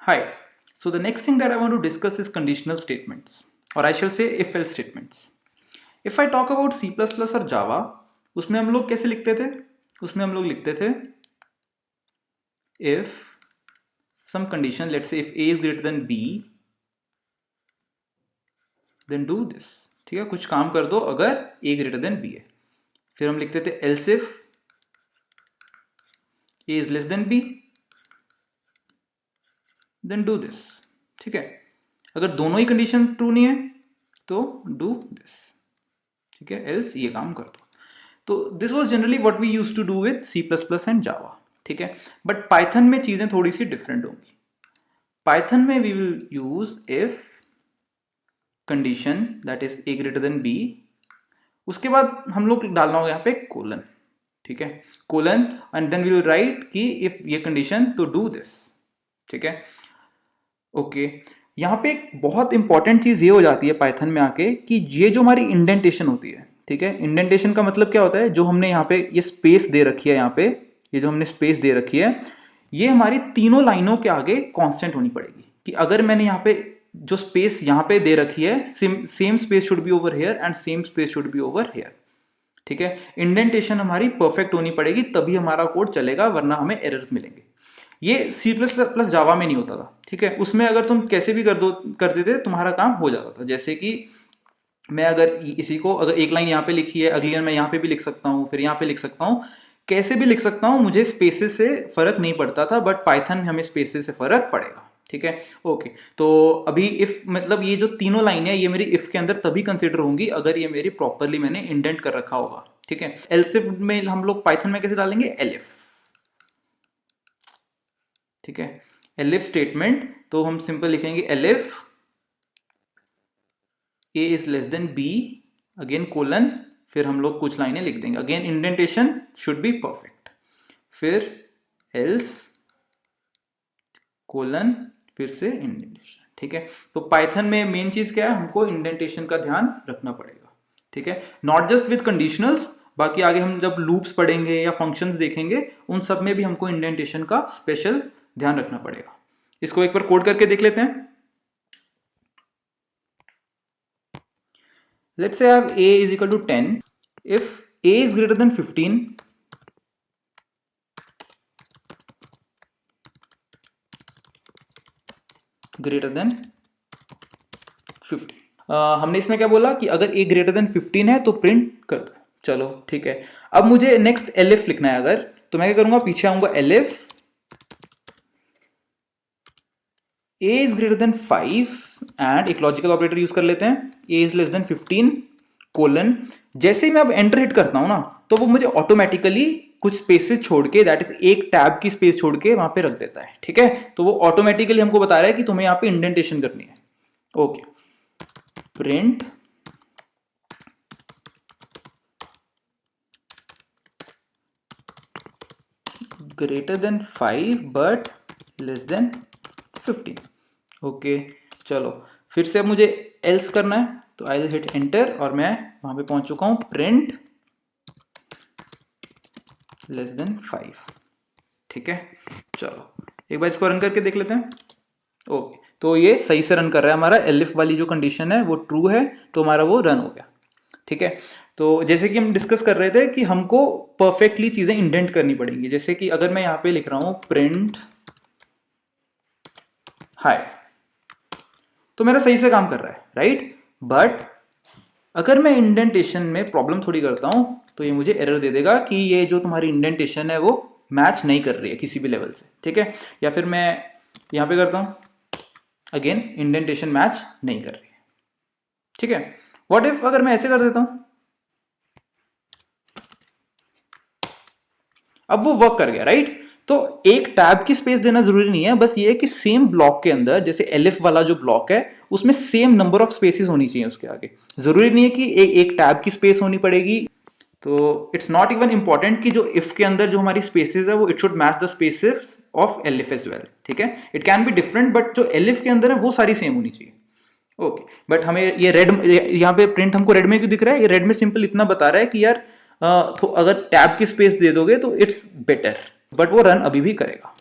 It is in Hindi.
Hi. So the next thing that I want to discuss is conditional statements, or I shall say if-else statements. If I talk about C++ और Java, उसमें हम लोग कैसे लिखते थे? उसमें हम लोग लिखते थे if some condition, let's say if A is greater than B, then do this. ठीक है, कुछ काम कर दो अगर A greater than B है. फिर हम लिखते थे else if A is less than B, then do this. ठीक है, अगर दोनों ही कंडीशन ट्रू नहीं है तो डू दिस. ठीक है, एल्स ये काम कर दो. तो this was generally what we used to do with C++ and Java. ठीक है, बट पाइथन में चीजें थोड़ी सी डिफरेंट होंगी. पाइथन में we will use if condition that is A greater than B, उसके बाद हम लोग डालना होगा यहाँ पे कोलन. ठीक है, colon and then we will write कि इफ ये कंडीशन तो डू दिस. ठीक है, ओके. यहाँ पे एक बहुत इंपॉर्टेंट चीज ये हो जाती है पाइथन में आके कि ये जो हमारी इंडेंटेशन होती है. ठीक है, इंडेंटेशन का मतलब क्या होता है? जो हमने यहाँ पे ये स्पेस दे रखी है, यहाँ पे ये जो हमने स्पेस दे रखी है, ये हमारी तीनों लाइनों के आगे कांस्टेंट होनी पड़ेगी. कि अगर मैंने यहाँ पे जो स्पेस यहाँ पे दे रखी है, same space should be over here and same space should be over here. ठीक है, इंडेंटेशन हमारी परफेक्ट होनी पड़ेगी, तभी हमारा कोड चलेगा, वरना हमें एरर्स मिलेंगे. ये C++ जावा में नहीं होता था. ठीक है, उसमें अगर तुम कैसे भी कर देते तुम्हारा काम हो जाता था. जैसे कि मैं अगर इसी को अगर एक लाइन यहाँ पे लिखी है, अगली लाइन मैं यहाँ पे भी लिख सकता हूँ, फिर यहाँ पे लिख सकता हूँ, कैसे भी लिख सकता हूँ, मुझे स्पेसेस से फर्क नहीं पड़ता था. बट पाइथन में हमें स्पेसेस से फर्क पड़ेगा. ठीक है, ओके. तो अभी इफ मतलब ये जो तीनों लाइन है ये मेरी इफ के अंदर तभी कंसिडर होंगी अगर ये मेरी प्रॉपरली मैंने इंडेंट कर रखा होगा. ठीक है, एल्स इफ में हम लोग पाइथन में कैसे डालेंगे? एलिफ. ठीक है, एलिफ स्टेटमेंट. तो हम सिंपल लिखेंगे elif A is less than B, again colon, फिर हम लोग कुछ लाइनें लिख देंगे. Again indentation should be perfect. फिर एल्स कोलन, फिर से इंडेंटेशन. ठीक है, तो पाइथन में मेन चीज क्या है? हमको इंडेंटेशन का ध्यान रखना पड़ेगा. ठीक है, नॉट जस्ट विद कंडीशनल्स, बाकी आगे हम जब लूप्स पढ़ेंगे या फंक्शंस देखेंगे, उन सब में भी हमको इंडेंटेशन का स्पेशल ध्यान रखना पड़ेगा. इसको एक बार कोड करके देख लेते हैं. Let's say I have A is equal to 10. If A is greater than 15, greater than 50. हमने इसमें क्या बोला कि अगर A greater than 15 है तो प्रिंट कर दो. चलो ठीक है, अब मुझे नेक्स्ट एलिफ लिखना है. अगर तो मैं क्या करूंगा, पीछे आऊंगा elif A is greater than 5 and एक लॉजिकल ऑपरेटर यूज कर लेते हैं, A is less than 15 colon. जैसे ही मैं अब एंटर हिट करता हूं ना, तो वो मुझे ऑटोमेटिकली कुछ स्पेसेस छोड़ के, दैट इज एक टैब की स्पेस छोड़ के वहां पे रख देता है. ठीक है, तो वो ऑटोमेटिकली हमको बता रहा है कि तुम्हें यहाँ पे इंडेंटेशन करनी है. Okay, print greater than 5 but less than 15. Okay, चलो फिर से अब मुझे एल्स करना है, तो आई विल हिट एंटर और मैं वहां पे पहुंच चुका हूं. Print less than 5. ठीक है, चलो एक बार इसको रन करके देख लेते हैं. ओके, तो ये सही से रन कर रहा है. हमारा एलिफ वाली जो कंडीशन है वो ट्रू है, तो हमारा वो रन हो गया. ठीक है, तो जैसे कि हम डिस्कस कर रहे थे कि हमको परफेक्टली चीजें इंडेंट करनी पड़ेंगी. जैसे कि अगर मैं यहाँ पे लिख रहा हूं प्रिंट हाय, तो मेरा सही से काम कर रहा है, राइट. बट अगर मैं इंडेंटेशन में प्रॉब्लम थोड़ी करता हूं तो ये मुझे एरर दे देगा कि ये जो तुम्हारी इंडेंटेशन है वो मैच नहीं कर रही है किसी भी लेवल से. ठीक है, या फिर मैं यहां पे करता हूं, अगेन इंडेंटेशन मैच नहीं कर रही है. ठीक है, व्हाट इफ अगर मैं ऐसे कर देता हूं, अब वो वर्क कर गया, राइट. तो एक टैब की स्पेस देना जरूरी नहीं है, बस ये है कि सेम ब्लॉक के अंदर, जैसे एलिफ वाला जो ब्लॉक है उसमें सेम नंबर ऑफ स्पेसेस होनी चाहिए उसके आगे. जरूरी नहीं है कि एक टैब की स्पेस होनी पड़ेगी. तो इट्स नॉट इवन इंपॉर्टेंट कि जो इफ के अंदर जो हमारी स्पेसेस है वो it should match the spaces of elif as well. ठीक है, it can be different, but जो एलिफ के अंदर है वो सारी सेम होनी चाहिए. ओके, बट हमें ये रेड, यहाँ पे प्रिंट हमको रेड में क्यों दिख रहा है? ये रेड में सिंपल इतना बता रहा है कि यार तो अगर टैब की स्पेस दे दोगे तो इट्स बेटर, बट वो रन अभी भी करेगा.